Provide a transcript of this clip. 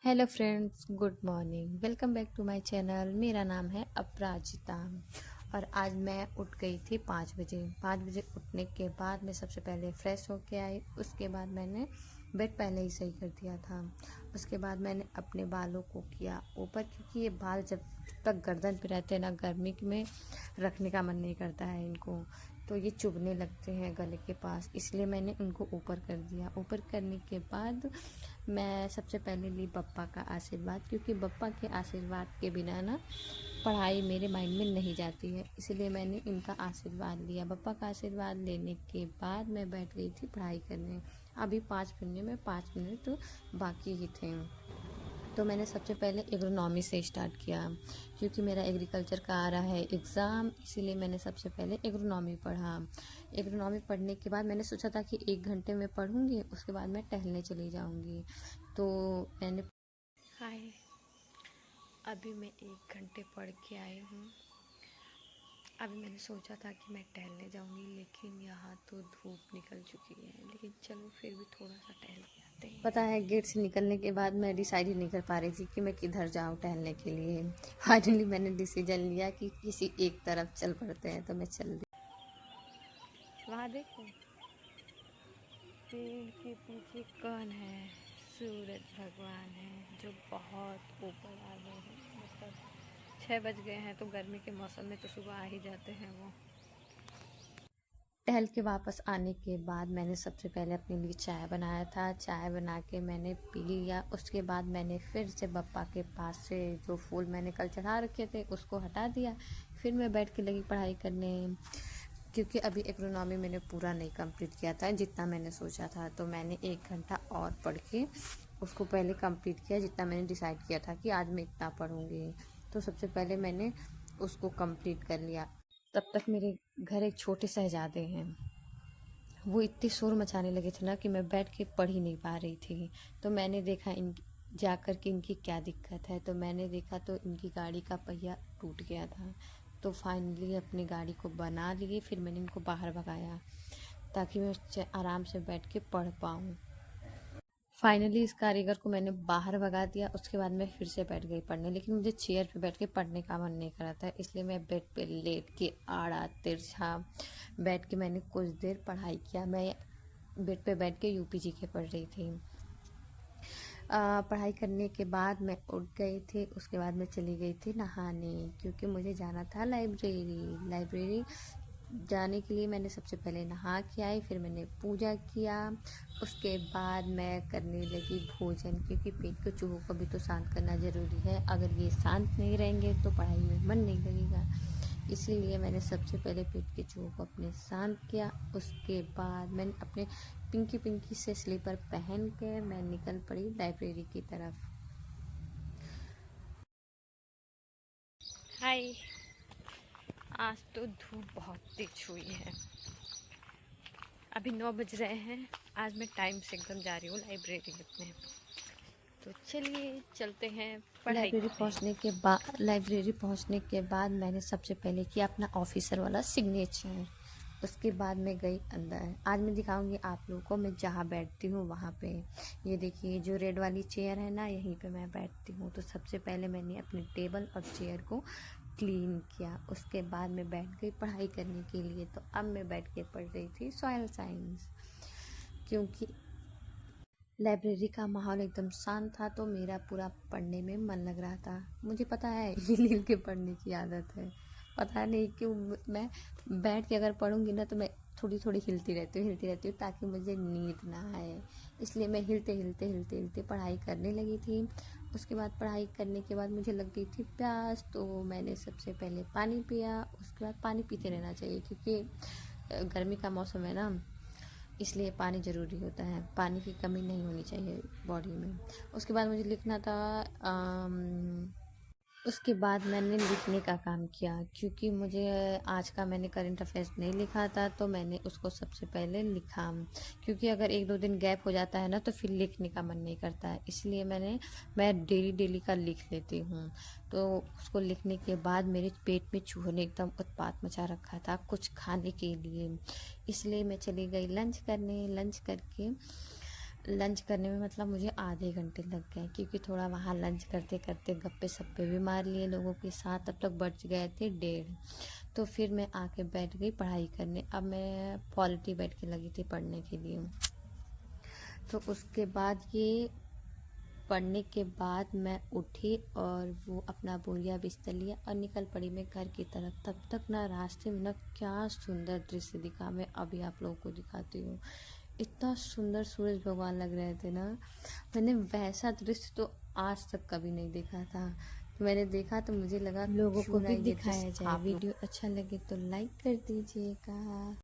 Hello friends, good morning. Welcome back to my channel. मेरा नाम है अपराजिता और आज मैं उठ गई थी 5 बजे। 5 बजे उठने के बाद मैं सबसे पहले फ़्रेश होके आई। उसके बाद मैंने बेड पहले ही सही कर दिया था। उसके बाद मैंने अपने बालों को किया ऊपर, क्योंकि ये बाल जब तक गर्दन पे रहते हैं ना, गर्मी में रखने का मन नहीं करता है इनको, तो ये चुभने लगते हैं गले के पास। इसलिए मैंने उनको ऊपर कर दिया। ऊपर करने के बाद मैं सबसे पहले ली बप्पा का आशीर्वाद, क्योंकि बप्पा के आशीर्वाद के बिना ना पढ़ाई मेरे माइंड में नहीं जाती है। इसलिए मैंने इनका आशीर्वाद लिया। बप्पा का आशीर्वाद लेने के बाद मैं बैठ गई थी पढ़ाई करने। अभी 5 बजने में 5 मिनट तो बाकी ही थे। तो मैंने सबसे पहले एग्रोनॉमी से स्टार्ट किया, क्योंकि मेरा एग्रीकल्चर का आ रहा है एग्ज़ाम। इसीलिए मैंने सबसे पहले एग्रोनॉमी पढ़ा। एग्रोनॉमी पढ़ने के बाद मैंने सोचा था कि 1 घंटे में पढ़ूंगी, उसके बाद मैं टहलने चली जाऊंगी। तो मैंने हाय, अभी मैं 1 घंटे पढ़ के आई हूँ। अभी मैंने सोचा था कि मैं टहलने जाऊंगी, लेकिन यहाँ तो धूप निकल चुकी है। लेकिन चलो, फिर भी थोड़ा सा टहल के आते हैं। पता है, गेट से निकलने के बाद मैं डिसाइड ही नहीं कर पा रही थी कि मैं किधर जाऊँ टहलने के लिए। फाइनली मैंने डिसीजन लिया कि किसी एक तरफ चल पड़ते हैं, तो मैं चल दी। वहाँ देखो, पेड़ के पीछे कौन है? सूरज भगवान है, जो बहुत ऊपर आ गए हैं। मतलब 6 बज गए हैं, तो गर्मी के मौसम में तो सुबह आ ही जाते हैं वो। टहल के वापस आने के बाद मैंने सबसे पहले अपने लिए चाय बनाया था। चाय बना के मैंने पी लिया। उसके बाद मैंने फिर से बप्पा के पास से जो फूल मैंने कल चढ़ा रखे थे उसको हटा दिया। फिर मैं बैठ के लगी पढ़ाई करने, क्योंकि अभी एग्रोनॉमी मैंने पूरा नहीं कंप्लीट किया था जितना मैंने सोचा था। तो मैंने 1 घंटा और पढ़ के उसको पहले कंप्लीट किया, जितना मैंने डिसाइड किया था कि आज मैं इतना पढ़ूंगी। तो सबसे पहले मैंने उसको कंप्लीट कर लिया। तब तक मेरे घर एक छोटे शहजादे हैं, वो इतने शोर मचाने लगे थे ना कि मैं बैठ के पढ़ ही नहीं पा रही थी। तो मैंने देखा इन जाकर के इनकी क्या दिक्कत है। तो मैंने देखा तो इनकी गाड़ी का पहिया टूट गया था। तो फाइनली अपनी गाड़ी को बना लिए। फिर मैंने इनको बाहर भगाया ताकि मैं आराम से बैठ के पढ़ पाऊँ। फाइनली इस कारीगर को मैंने बाहर भगा दिया। उसके बाद मैं फिर से बैठ गई पढ़ने, लेकिन मुझे चेयर पे बैठ के पढ़ने का मन नहीं कर रहा था। इसलिए मैं बेड पे लेट के आड़ा तिरछा बैठ के मैंने कुछ देर पढ़ाई किया। मैं बेड पे बैठ के यूपीजी के पढ़ रही थी। पढ़ाई करने के बाद मैं उठ गई थी। उसके बाद मैं चली गई थी नहाने, क्योंकि मुझे जाना था लाइब्रेरी जाने के लिए मैंने सबसे पहले नहा के आई। फिर मैंने पूजा किया। उसके बाद मैं करने लगी भोजन, क्योंकि पेट के चूहों को भी तो शांत करना ज़रूरी है। अगर ये शांत नहीं रहेंगे तो पढ़ाई में मन नहीं लगेगा। इसीलिए मैंने सबसे पहले पेट के चूहों को अपने शांत किया। उसके बाद मैंने अपने पिंकी पिंकी से स्लीपर पहन के मैं निकल पड़ी लाइब्रेरी की तरफ। हाय, आज तो धूप बहुत तेज हुई है। अभी 9 बज रहे हैं। आज मैं टाइम से एकदम जा रही हूँ लाइब्रेरी में। तो चलिए चलते हैं पढ़ाई करने। लाइब्रेरी पहुँचने के बाद मैंने सबसे पहले किया अपना ऑफिसर वाला सिग्नेचर। उसके बाद मैं गई अंदर। आज मैं दिखाऊंगी आप लोगों को मैं जहाँ बैठती हूँ वहाँ पे। ये देखिए, जो रेड वाली चेयर है ना, यहीं पे मैं बैठती हूँ। तो सबसे पहले मैंने अपनी टेबल और चेयर को क्लीन किया। उसके बाद मैं बैठ गई पढ़ाई करने के लिए। तो अब मैं बैठ के पढ़ रही थी सॉइल साइंस, क्योंकि लाइब्रेरी का माहौल एकदम शांत था। तो मेरा पूरा पढ़ने में मन लग रहा था। मुझे पता है हिल हिल के पढ़ने की आदत है। पता नहीं क्यों मैं बैठ के अगर पढ़ूंगी ना, तो मैं थोड़ी थोड़ी हिलती रहती हूँ ताकि मुझे नींद ना आए। इसलिए मैं हिलते पढ़ाई करने लगी थी। उसके बाद पढ़ाई करने के बाद मुझे लग गई थी प्यास। तो मैंने सबसे पहले पानी पिया। उसके बाद पानी पीते रहना चाहिए, क्योंकि गर्मी का मौसम है ना, इसलिए पानी ज़रूरी होता है। पानी की कमी नहीं होनी चाहिए बॉडी में। उसके बाद मुझे लिखना था। उसके बाद मैंने लिखने का काम किया, क्योंकि मुझे आज का मैंने करंट अफेयर्स नहीं लिखा था। तो मैंने उसको सबसे पहले लिखा, क्योंकि अगर 1-2 दिन गैप हो जाता है ना, तो फिर लिखने का मन नहीं करता है। इसलिए मैं डेली का लिख लेती हूँ। तो उसको लिखने के बाद मेरे पेट में चूहों ने एकदम उत्पात मचा रखा था कुछ खाने के लिए। इसलिए मैं चली गई लंच करने। लंच करके लंच करने में मतलब मुझे आधे घंटे लग गए, क्योंकि थोड़ा वहाँ लंच करते करते गप्पे सप्पे भी मार लिए लोगों के साथ। तब तक बज गए थे 1:30। तो फिर मैं आके बैठ गई पढ़ाई करने। अब मैं पॉलिटी बैठ के लगी थी पढ़ने के लिए। तो उसके बाद ये पढ़ने के बाद मैं उठी और वो अपना बोरिया बिस्तर लिया और निकल पड़ी मैं घर की तरफ। तब तक ना रास्ते में ना क्या सुंदर दृश्य दिखा, मैं अभी आप लोगों को दिखाती हूँ। इतना सुंदर सूरज भगवान लग रहे थे ना, मैंने वैसा दृश्य तो आज तक कभी नहीं देखा था। तो मैंने देखा तो मुझे लगा लोगों को क्यों ना भी ये दिखाया दृश्य जाए। आप लोग। वीडियो अच्छा लगे तो लाइक कर दीजिएगा।